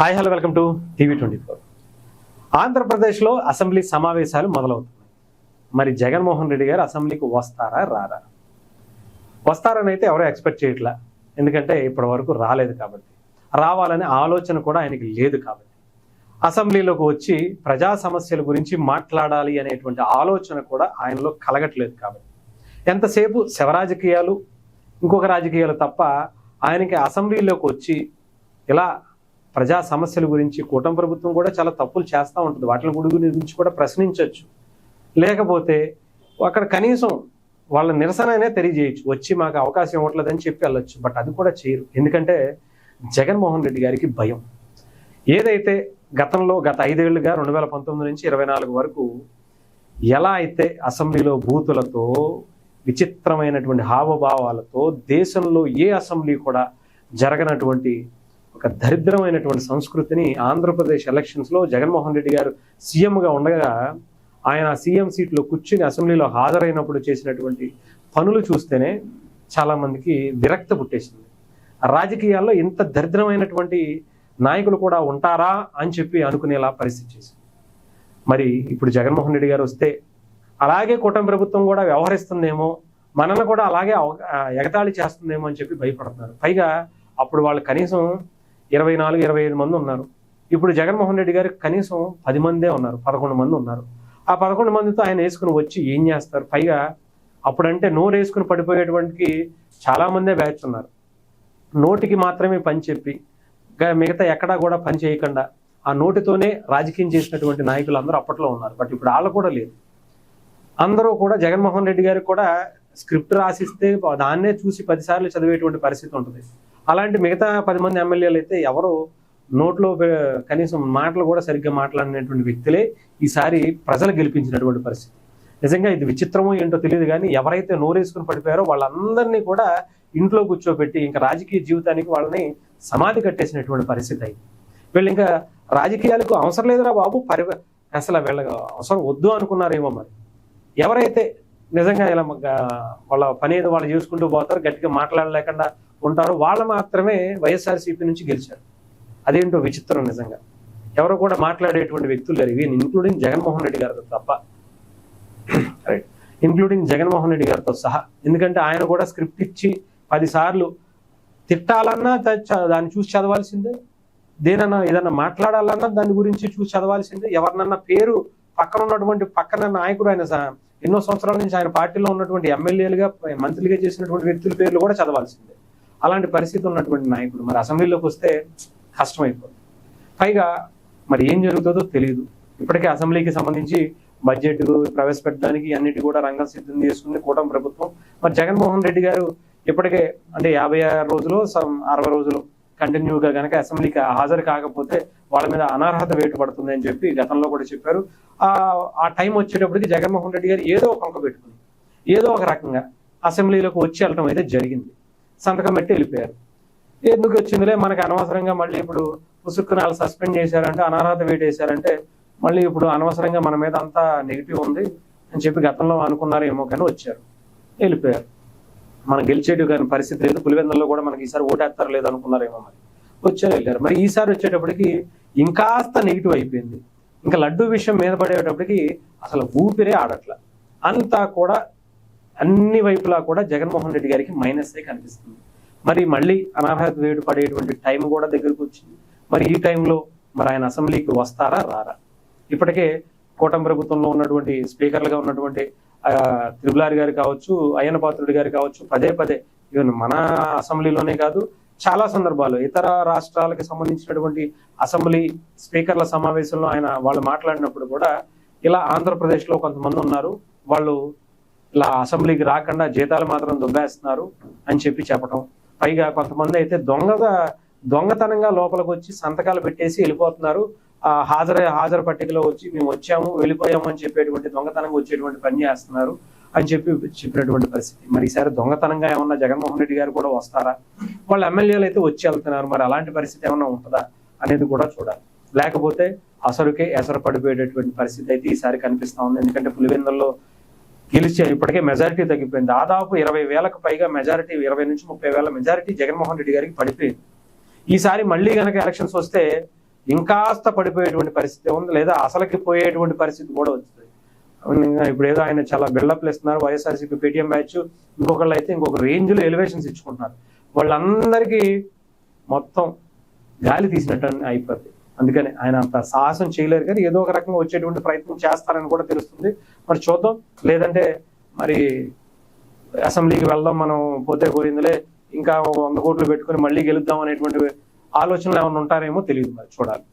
Hi hello welcome to టీవీ24. ఆంధ్రప్రదేశ్లో assembly సమావేశాలు మొదలవుతున్నాయి. మరి జగన్మోహన్ రెడ్డి గారు అసెంబ్లీకి వస్తారా రారా? వస్తారని అయితే ఎవరో ఎక్స్పెక్ట్ చేయట్లా. ఎందుకంటే ఇప్పటి వరకు రాలేదు కాబట్టి, రావాలనే ఆలోచన కూడా ఆయనకి లేదు కాబట్టి, అసెంబ్లీలోకి వచ్చి ప్రజా సమస్యల గురించి మాట్లాడాలి అనేటువంటి ఆలోచన కూడా ఆయనలో కలగట్లేదు కాబట్టి, ఎంతసేపు శవరాజకీయాలు ఇంకొక రాజకీయాలు తప్ప ఆయనకి అసెంబ్లీలోకి వచ్చి ఇలా ప్రజా సమస్యల గురించి కూటమి ప్రభుత్వం కూడా చాలా తప్పులు చేస్తూ ఉంటుంది, వాటిని గురించి కూడా ప్రశ్నించవచ్చు, లేకపోతే అక్కడ కనీసం వాళ్ళ నిరసననే తెలియజేయచ్చు, వచ్చి మాకు అవకాశం ఇవ్వట్లేదని చెప్పి వెళ్ళొచ్చు. బట్ అది కూడా చేయరు. ఎందుకంటే జగన్మోహన్ రెడ్డి గారికి భయం. ఏదైతే గత 5 ఏళ్లుగా 2019 నుంచి 24 వరకు ఎలా అయితే అసెంబ్లీలో బూతులతో విచిత్రమైనటువంటి హావభావాలతో దేశంలో ఏ అసెంబ్లీ కూడా జరగనటువంటి ఒక దరిద్రమైనటువంటి సంస్కృతిని ఆంధ్రప్రదేశ్ ఎలక్షన్స్లో జగన్మోహన్ రెడ్డి గారు సీఎంగా ఉండగా ఆయన సీఎం సీట్లో కూర్చుని అసెంబ్లీలో హాజరైనప్పుడు చేసినటువంటి పనులు చూస్తేనే చాలామందికి విరక్తి పుట్టేసింది. రాజకీయాల్లో ఇంత దరిద్రమైనటువంటి నాయకులు కూడా ఉంటారా అని చెప్పి అనుకునేలా పరిస్థితి చేసింది. మరి ఇప్పుడు జగన్మోహన్ రెడ్డి గారు వస్తే అలాగే కూటమి ప్రభుత్వం కూడా వ్యవహరిస్తుందేమో, మనల్ని కూడా అలాగే ఎగతాళి చేస్తుందేమో అని చెప్పి భయపడుతున్నారు. పైగా అప్పుడు వాళ్ళు కనీసం 24-25 మంది ఉన్నారు. ఇప్పుడు జగన్మోహన్ రెడ్డి గారికి కనీసం 10 మందే ఉన్నారు, 11 మంది ఉన్నారు. ఆ 11 మందితో ఆయన వేసుకుని వచ్చి ఏం చేస్తారు? పైగా అప్పుడంటే నోరు వేసుకుని పడిపోయేటువంటి చాలామందే బ్యాచ్ ఉన్నారు. నోటికి మాత్రమే పని చెప్పి మిగతా ఎక్కడా కూడా పని చేయకుండా ఆ నోటితోనే రాజకీయం చేసినటువంటి నాయకులు అందరూ అప్పట్లో ఉన్నారు. బట్ ఇప్పుడు వాళ్ళు కూడా లేదు. అందరూ కూడా జగన్మోహన్ రెడ్డి గారికి కూడా స్క్రిప్ట్ రాసిస్తే దాన్నే చూసి 10 సార్లు చదివేటువంటి పరిస్థితి ఉంటుంది. అలాంటి మిగతా 10 మంది ఎమ్మెల్యేలు అయితే ఎవరు నోట్లో కనీసం మాటలు కూడా సరిగ్గా మాట్లాడినటువంటి వ్యక్తులే ఈసారి ప్రజలు గెలిపించినటువంటి పరిస్థితి. నిజంగా ఇది విచిత్రమో ఏంటో తెలియదు, కానీ ఎవరైతే నోరేసుకుని పడిపోయారో వాళ్ళందరినీ కూడా ఇంట్లో కూర్చోబెట్టి ఇంకా రాజకీయ జీవితానికి వాళ్ళని సమాధి కట్టేసినటువంటి పరిస్థితి అయింది. వీళ్ళు ఇంకా రాజకీయాలకు అవసరం లేదురా బాబు, అసలు వీళ్ళకి అవసరం వద్దు అనుకున్నారేమో. మరి ఎవరైతే నిజంగా ఇలా వాళ్ళ పని ఏదో వాళ్ళు చేసుకుంటూ పోతారు, గట్టిగా మాట్లాడలేకుండా ఉంటారు, వాళ్ళు మాత్రమే వైఎస్ఆర్సీపీ నుంచి గెలిచారు. అదేంటో విచిత్రం నిజంగా. ఎవరు కూడా మాట్లాడేటువంటి వ్యక్తులు లేరు, ఇంక్లూడింగ్ జగన్మోహన్ రెడ్డి గారితో తప్ప, రైట్, ఇంక్లూడింగ్ జగన్మోహన్ రెడ్డి గారితో సహా. ఎందుకంటే ఆయన కూడా స్క్రిప్ట్ ఇచ్చి 10 సార్లు తిట్టాలన్నా దాన్ని చూసి చదవాల్సిందే, దేనన్నా ఏదన్నా మాట్లాడాలన్నా దాని గురించి చూసి చదవాల్సిందే, ఎవరినన్నా పేరు పక్కన నాయకుడు ఆయన ఎన్నో సంవత్సరాల నుంచి ఆయన పార్టీలో ఉన్నటువంటి ఎమ్మెల్యేలుగా మంత్రులుగా చేసినటువంటి వ్యక్తుల పేర్లు కూడా చదవాల్సిందే. అలాంటి పరిస్థితి ఉన్నటువంటి నాయకుడు మరి అసెంబ్లీలోకి వస్తే కష్టమైపోతుంది. పైగా మరి ఏం జరుగుతుందో తెలియదు. ఇప్పటికే అసెంబ్లీకి సంబంధించి బడ్జెట్ ప్రవేశపెట్టడానికి అన్నిటి కూడా రంగం సిద్ధం చేసుకుంది కూటమి ప్రభుత్వం. మరి జగన్మోహన్ రెడ్డి గారు ఇప్పటికే అంటే 56 రోజులు 60 రోజులు కంటిన్యూగా కనుక అసెంబ్లీకి హాజరు కాకపోతే వాళ్ళ మీద అనర్హత వేటు పడుతుంది అని చెప్పి గతంలో కూడా చెప్పారు. ఆ టైం వచ్చేటప్పటికి జగన్మోహన్ రెడ్డి గారు ఏదో ఒక పంక పెట్టుకుని ఏదో ఒక రకంగా అసెంబ్లీలోకి వచ్చి వెళ్ళటం అయితే జరిగింది. సంతకం పెట్టి వెళ్ళిపోయారు. ఎందుకు వచ్చిందిలే మనకు అనవసరంగా మళ్ళీ ఇప్పుడు పుసుక్కుని వాళ్ళు సస్పెండ్ చేశారంటే, అనర్హత వేటు వేశారంటే మళ్ళీ ఇప్పుడు అనవసరంగా మన మీద అంతా నెగిటివ్ ఉంది అని చెప్పి గతంలో అనుకున్నారేమో కానీ వచ్చారు, వెళ్ళిపోయారు. మనం గెలిచేటి కానీ పరిస్థితి లేదు, పులివెందుల్లో కూడా మనకి ఈసారి ఓటేస్తారు లేదు అనుకున్నారేమో, మరి వచ్చారు వెళ్ళారు. మరి ఈసారి వచ్చేటప్పటికి ఇంకాస్త నెగిటివ్ అయిపోయింది. ఇంకా లడ్డూ విషయం మీద పడేటప్పటికి అసలు ఊపిరే ఆడట్ల. అంతా కూడా అన్ని వైపులా కూడా జగన్మోహన్ రెడ్డి గారికి మైనస్సే కనిపిస్తుంది. మరి మళ్ళీ అనర్హత వేటు పడేటువంటి టైం కూడా దగ్గరకు వచ్చింది. మరి ఈ టైంలో మరి ఆయన అసెంబ్లీకి వస్తారా రారా? ఇప్పటికే కూటమి ప్రభుత్వంలో ఉన్నటువంటి స్పీకర్లుగా ఉన్నటువంటి త్రిపులారి గారు కావచ్చు, అయ్యన్న పాత్రుడి గారు కావచ్చు, పదే ఈవెన్ మన అసెంబ్లీలోనే కాదు చాలా సందర్భాల్లో ఇతర రాష్ట్రాలకు సంబంధించినటువంటి అసెంబ్లీ స్పీకర్ల సమావేశంలో వాళ్ళు మాట్లాడినప్పుడు కూడా ఇలా ఆంధ్రప్రదేశ్లో కొంతమంది ఉన్నారు, వాళ్ళు ఇలా అసెంబ్లీకి రాకుండా జీతాలు మాత్రం దుబ్బేస్తున్నారు అని చెప్పటం. పైగా కొంతమంది అయితే దొంగతనంగా లోపలికి వచ్చి సంతకాలు పెట్టేసి వెళ్ళిపోతున్నారు, హాజరు పట్టికలో వచ్చి మేము వచ్చాము వెళ్ళిపోయాము అని చెప్పేటువంటి దొంగతనంగా వచ్చేటువంటి పని చేస్తున్నారు అని చెప్పినటువంటి పరిస్థితి. మరి ఈసారి దొంగతనంగా ఏమన్నా జగన్మోహన్ రెడ్డి గారు కూడా వస్తారా? వాళ్ళ ఎమ్మెల్యేలు అయితే వచ్చి వెళ్తున్నారు, మరి అలాంటి పరిస్థితి ఏమన్నా ఉంటుందా అనేది కూడా చూడాలి. లేకపోతే అసలుకే ఎసరు పడిపోయేటటువంటి పరిస్థితి అయితే ఈసారి కనిపిస్తా ఉంది. ఎందుకంటే పులివెందుల్లో గెలిచారు, ఇప్పటికే మెజారిటీ తగ్గిపోయింది. దాదాపు 20,000కు పైగా మెజారిటీ, 20 నుంచి 30,000 మెజారిటీ జగన్మోహన్ రెడ్డి గారికి పడిపోయింది. ఈసారి మళ్ళీ కనుక ఎలక్షన్స్ వస్తే ఇంకాస్త పడిపోయేటువంటి పరిస్థితి ఉంది, లేదా అసలుకి పోయేటువంటి పరిస్థితి కూడా వస్తుంది. ఇప్పుడు ఏదో ఆయన చాలా బిల్డప్లు ఇస్తున్నారు, వైఎస్ఆర్సీపీ పేటీఎం బ్యాచ్, ఇంకొకళ్ళు అయితే ఇంకొక రేంజ్లో ఎలివేషన్స్ ఇచ్చుకుంటున్నారు. వాళ్ళందరికీ మొత్తం గాలి తీసినట్టు అయిపోద్ది. అందుకని ఆయన అంత సాహసం చేయలేరు, కానీ ఏదో ఒక రకంగా వచ్చేటువంటి ప్రయత్నం చేస్తారని కూడా తెలుస్తుంది. మరి చూద్దాం, లేదంటే మరి అసెంబ్లీకి వెళ్దాం మనం పోతే పోయిందిలే, ఇంకా 100 కోట్లు పెట్టుకుని మళ్ళీ గెలుద్దాం అనేటువంటి ఆలోచనలు ఏమైనా ఉంటారేమో తెలియదు, మరి చూడాలి.